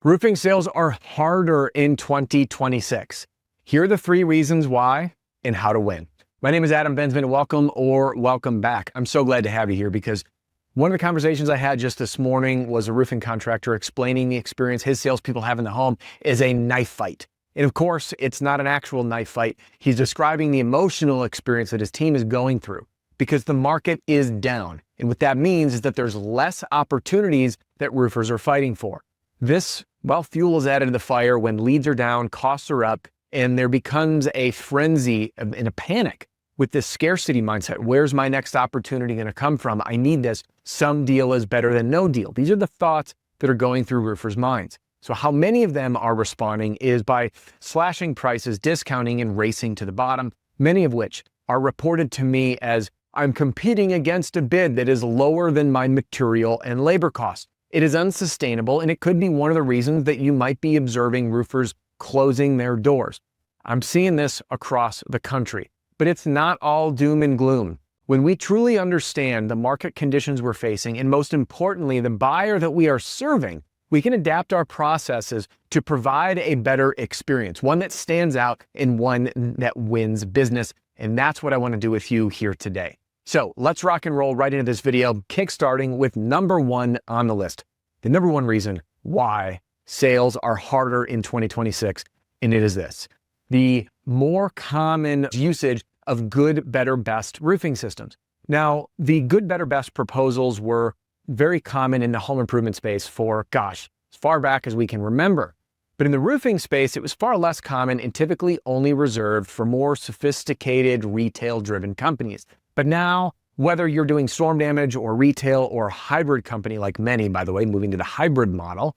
Roofing sales are harder in 2026. Here are the 3 reasons why and how to win. My name is Adam Bensman. Welcome back. I'm so glad to have you here because one of the conversations I had just this morning was a roofing contractor explaining the experience his salespeople have in the home is a knife fight. And of course, it's not an actual knife fight. He's describing the emotional experience that his team is going through because the market is down. And what that means is that there's less opportunities that roofers are fighting for. This, fuel is added to the fire when leads are down, costs are up, and there becomes a frenzy and a panic with this scarcity mindset. Where's my next opportunity going to come from? I need this. Some deal is better than no deal. These are the thoughts that are going through roofers' minds. So how many of them are responding is by slashing prices, discounting, and racing to the bottom, many of which are reported to me as I'm competing against a bid that is lower than my material and labor costs. It is unsustainable, and it could be one of the reasons that you might be observing roofers closing their doors. I'm seeing this across the country, but it's not all doom and gloom. When we truly understand the market conditions we're facing, and most importantly, the buyer that we are serving, we can adapt our processes to provide a better experience, one that stands out and one that wins business. And that's what I want to do with you here today. So let's rock and roll right into this video, kickstarting with number 1 on the list. The number 1 reason why sales are harder in 2026, and it is this: the more common usage of good, better, best roofing systems. Now, the good, better, best proposals were very common in the home improvement space for, as far back as we can remember. But in the roofing space, it was far less common and typically only reserved for more sophisticated retail-driven companies. But now, whether you're doing storm damage or retail or a hybrid company like many, by the way, moving to the hybrid model,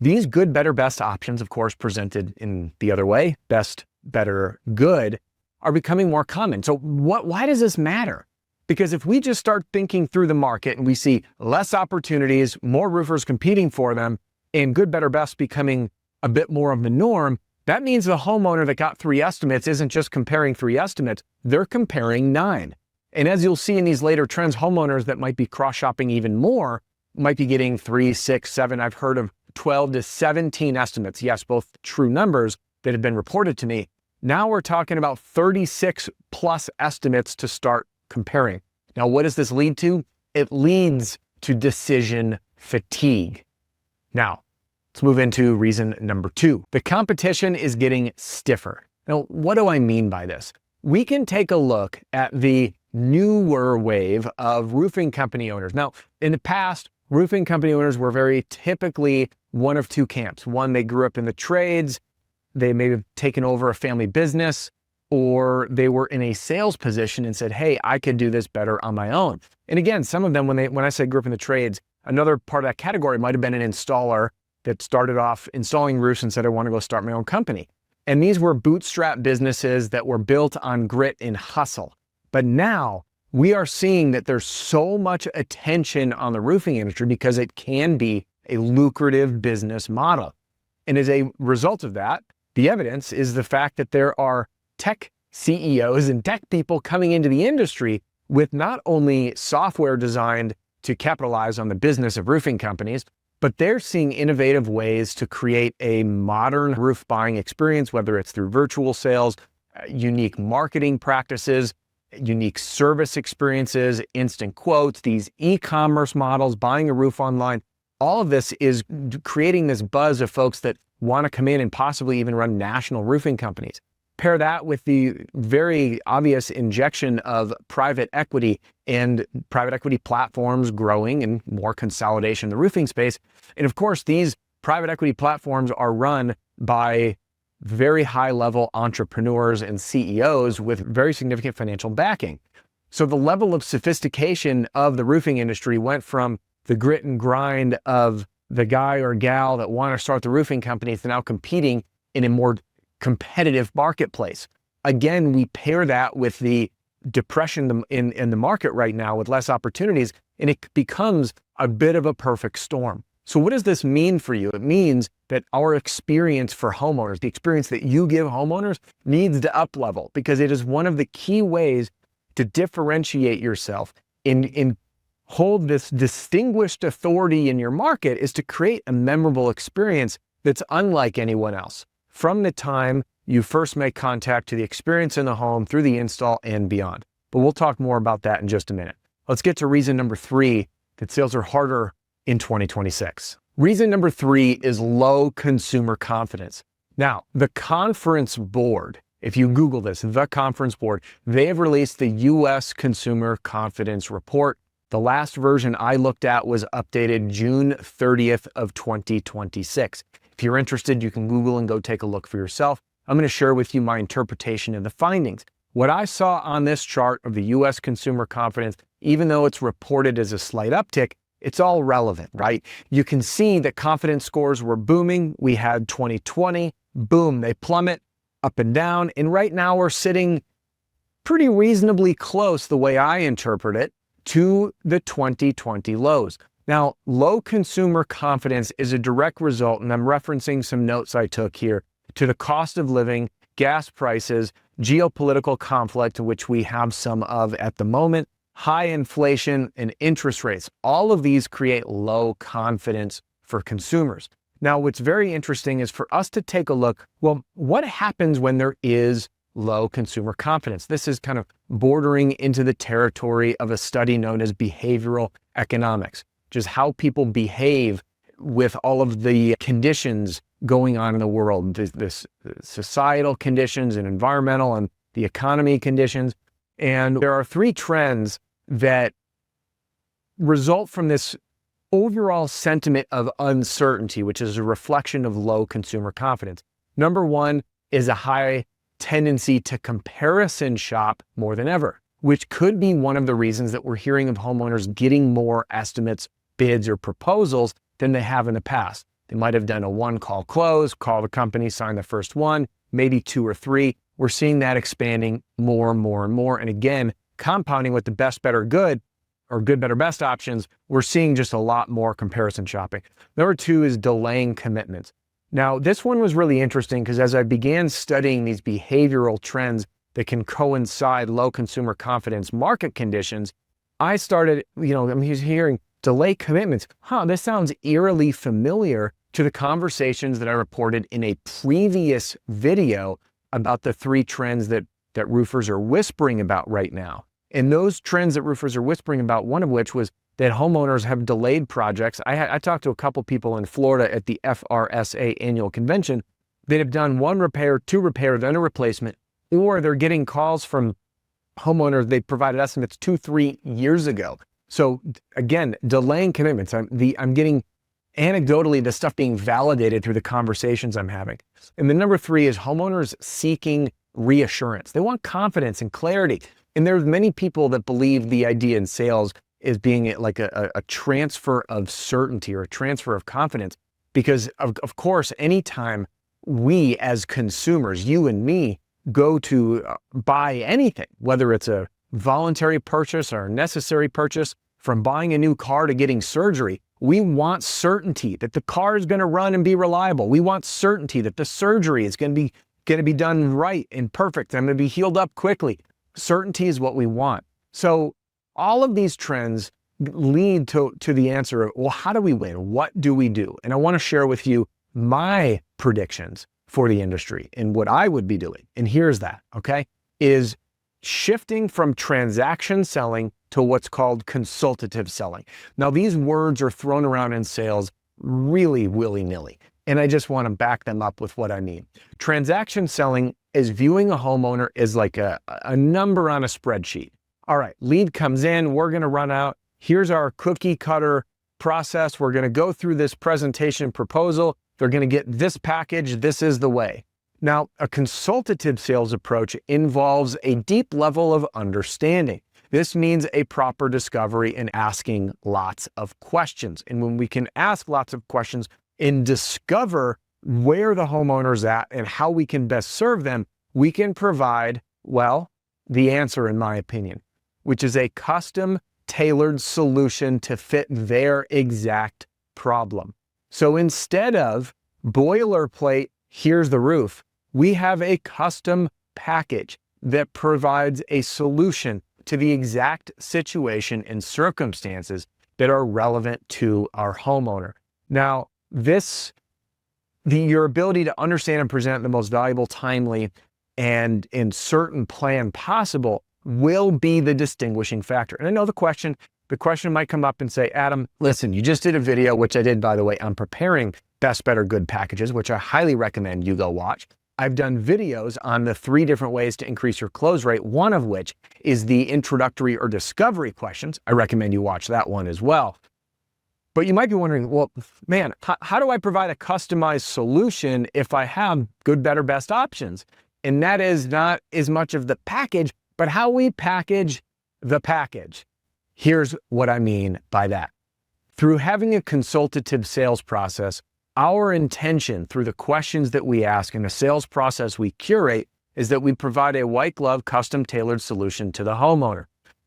these good, better, best options, of course, presented in the other way, best, better, good, are becoming more common. So why does this matter? Because if we just start thinking through the market and we see less opportunities, more roofers competing for them, and good, better, best becoming a bit more of the norm, that means the homeowner that got 3 estimates isn't just comparing 3 estimates, they're comparing 9. And as you'll see in these later trends, homeowners that might be cross-shopping even more might be getting 3, 6, 7. I've heard of 12 to 17 estimates. Yes, both true numbers that have been reported to me. Now we're talking about 36 plus estimates to start comparing. Now, what does this lead to? It leads to decision fatigue. Now, let's move into reason number 2. The competition is getting stiffer. Now, what do I mean by this? We can take a look at the newer wave of roofing company owners. Now, in the past, roofing company owners were very typically one of 2 camps. One, they grew up in the trades, they may have taken over a family business, or they were in a sales position and said, hey, I could do this better on my own. And again, some of them, when I say grew up in the trades, another part of that category might have been an installer that started off installing roofs and said, I want to go start my own company. And these were bootstrap businesses that were built on grit and hustle. But now we are seeing that there's so much attention on the roofing industry because it can be a lucrative business model. And as a result of that, the evidence is the fact that there are tech CEOs and tech people coming into the industry with not only software designed to capitalize on the business of roofing companies, but they're seeing innovative ways to create a modern roof buying experience, whether it's through virtual sales, unique marketing practices, unique service experiences, instant quotes, these e-commerce models, buying a roof online. All of this is creating this buzz of folks that want to come in and possibly even run national roofing companies. Pair that with the very obvious injection of private equity and private equity platforms growing and more consolidation in the roofing space. And of course, these private equity platforms are run by very high-level entrepreneurs and CEOs with very significant financial backing. So the level of sophistication of the roofing industry went from the grit and grind of the guy or gal that want to start the roofing company to now competing in a more competitive marketplace. Again, we pair that with the depression in the market right now with less opportunities, and it becomes a bit of a perfect storm. So what does this mean for you? It means that our experience for homeowners, the experience that you give homeowners, needs to up-level because it is one of the key ways to differentiate yourself in hold this distinguished authority in your market is to create a memorable experience that's unlike anyone else from the time you first make contact to the experience in the home through the install and beyond. But we'll talk more about that in just a minute. Let's get to reason number 3 that sales are harder in 2026. Reason number 3 is low consumer confidence. Now, the Conference Board, if you Google this, the Conference Board, they have released the U.S. Consumer Confidence Report. The last version I looked at was updated June 30th of 2026. If you're interested, you can Google and go take a look for yourself. I'm going to share with you my interpretation of the findings. What I saw on this chart of the U.S. consumer confidence, even though it's reported as a slight uptick, it's all relevant, right? You can see that confidence scores were booming. We had 2020, boom, they plummet up and down. And right now we're sitting pretty reasonably close, the way I interpret it, to the 2020 lows. Now, low consumer confidence is a direct result, and I'm referencing some notes I took here, to the cost of living, gas prices, geopolitical conflict, which we have some of at the moment, high inflation and interest rates. All of these create low confidence for consumers. Now, what's very interesting is for us to take a look, well, what happens when there is low consumer confidence? This is kind of bordering into the territory of a study known as behavioral economics, just how people behave with all of the conditions going on in the world, this societal conditions and environmental and the economy conditions. And there are 3 trends that result from this overall sentiment of uncertainty, which is a reflection of low consumer confidence. Number 1 is a high tendency to comparison shop more than ever, which could be one of the reasons that we're hearing of homeowners getting more estimates, bids, or proposals than they have in the past. They might have done a one-call close, call the company, sign the first one, maybe 2 or 3. We're seeing that expanding more and more and more. And again, compounding with the best, better, good, or good, better, best options, we're seeing just a lot more comparison shopping. Number 2 is delaying commitments. Now, this one was really interesting because as I began studying these behavioral trends that can coincide low consumer confidence market conditions, I started, I'm hearing delay commitments. This sounds eerily familiar to the conversations that I reported in a previous video about the 3 trends that roofers are whispering about right now. And those trends that roofers are whispering about, one of which was that homeowners have delayed projects. I talked to a couple people in Florida at the FRSA annual convention that have done 1 repair, 2 repairs, then a replacement, or they're getting calls from homeowners they provided estimates 2-3 years ago. So again, delaying commitments. I'm getting anecdotally the stuff being validated through the conversations I'm having. And the number 3 is homeowners seeking reassurance. They want confidence and clarity. And there's many people that believe the idea in sales is being like a transfer of certainty or a transfer of confidence. Because of course, anytime we as consumers, you and me, go to buy anything, whether it's a voluntary purchase or a necessary purchase, from buying a new car to getting surgery, we want certainty that the car is going to run and be reliable. We want certainty that the surgery is going to be done right and perfect. I'm going to be healed up quickly. Certainty is what we want. So all of these trends lead to the answer of, well, how do we win? What do we do? And I want to share with you my predictions for the industry and what I would be doing. And here's that, okay, is shifting from transaction selling to what's called consultative selling. Now, these words are thrown around in sales really willy-nilly, and I just want to back them up with what I mean. Transaction selling is viewing a homeowner as like a number on a spreadsheet. All right, lead comes in, we're going to run out. Here's our cookie cutter process. We're going to go through this presentation proposal. They're going to get this package. This is the way. Now, a consultative sales approach involves a deep level of understanding. This means a proper discovery and asking lots of questions. And when we can ask lots of questions and discover where the homeowner's at and how we can best serve them, we can provide, well, the answer, in my opinion, which is a custom tailored solution to fit their exact problem. So instead of boilerplate, here's the roof, we have a custom package that provides a solution to the exact situation and circumstances that are relevant to our homeowner. Now, this your ability to understand and present the most valuable, timely, and in certain plan possible will be the distinguishing factor. And I know the question might come up and say, Adam, listen, you just did a video, which I did, by the way, on preparing best, better, good packages, which I highly recommend you go watch. I've done videos on the 3 different ways to increase your close rate, one of which is the introductory or discovery questions. I recommend you watch that one as well. But you might be wondering, well, man, how do I provide a customized solution if I have good, better, best options? And that is not as much of the package, but how we package the package. Here's what I mean by that. Through having a consultative sales process, our intention through the questions that we ask and the sales process we curate is that we provide a white glove, custom tailored solution to the homeowner.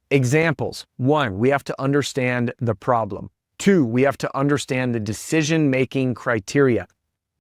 Examples: 1, we have to understand the problem. 2, we have to understand the decision-making criteria.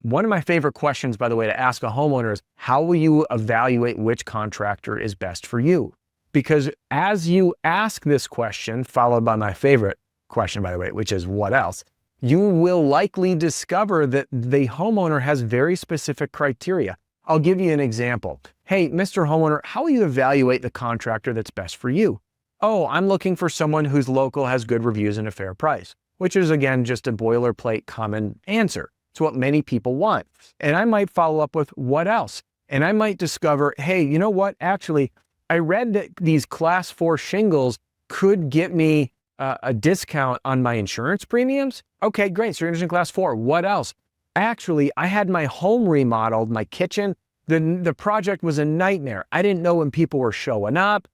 One of my favorite questions, by the way, to ask a homeowner is, how will you evaluate which contractor is best for you? Because as you ask this question, followed by my favorite question, by the way, which is what else, you will likely discover that the homeowner has very specific criteria. I'll give you an example. Hey, Mr. Homeowner, how will you evaluate the contractor that's best for you? Oh, I'm looking for someone who's local, has good reviews, and a fair price, which is, again, just a boilerplate common answer. It's what many people want. And I might follow up with what else? And I might discover, hey, you know what? Actually, I read that these class 4 shingles could get me a discount on my insurance premiums. Okay, great. So you're interested in class 4. What else? Actually, I had my home remodeled, my kitchen. The project was a nightmare. I didn't know when people were showing up.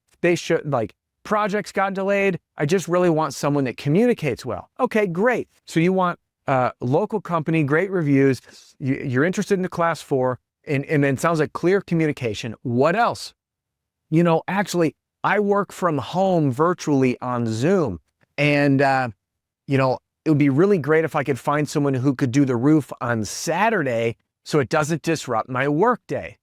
Projects got delayed. I just really want someone that communicates well. Okay, great. So you want local company, great reviews. You're interested in the class 4, and then it sounds like clear communication. What else? You know, actually, I work from home virtually on Zoom. And, you know, it would be really great if I could find someone who could do the roof on Saturday so it doesn't disrupt my work day.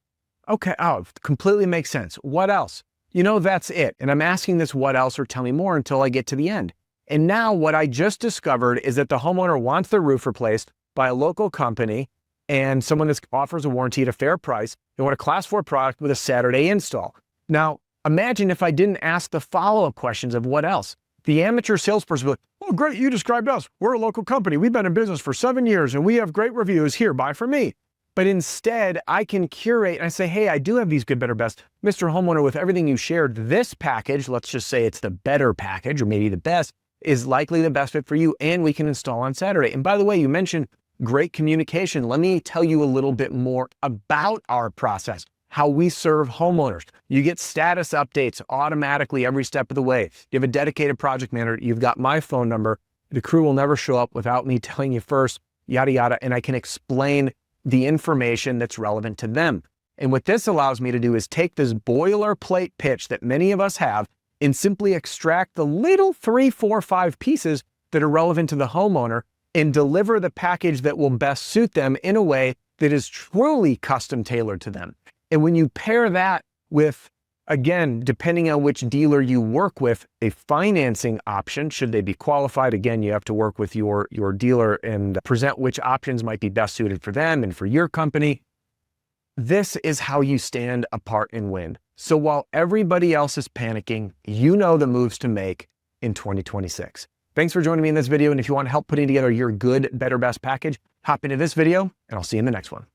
Okay, completely makes sense. What else? You know, that's it. And I'm asking this what else or tell me more until I get to the end. And now what I just discovered is that the homeowner wants the roof replaced by a local company and someone that offers a warranty at a fair price. They want a class 4 product with a Saturday install. Now, imagine if I didn't ask the follow-up questions of what else. The amateur salesperson would be like, oh, great, you described us. We're a local company. We've been in business for 7 years and we have great reviews. Here, buy from me. But instead, I can curate and I say, hey, I do have these good, better, best. Mr. Homeowner, with everything you shared, this package, let's just say it's the better package or maybe the best, is likely the best fit for you and we can install on Saturday. And by the way, you mentioned great communication. Let me tell you a little bit more about our process, how we serve homeowners. You get status updates automatically every step of the way. You have a dedicated project manager. You've got my phone number. The crew will never show up without me telling you first, yada, yada, and I can explain the information that's relevant to them. And what this allows me to do is take this boilerplate pitch that many of us have and simply extract the little 3, 4, 5 pieces that are relevant to the homeowner and deliver the package that will best suit them in a way that is truly custom tailored to them. And when you pair that with, again, depending on which dealer you work with, a financing option, should they be qualified, again, you have to work with your dealer and present which options might be best suited for them and for your company. This is how you stand apart and win. So while everybody else is panicking, you know the moves to make in 2026. Thanks for joining me in this video. And if you want help putting together your good, better, best package, hop into this video and I'll see you in the next one.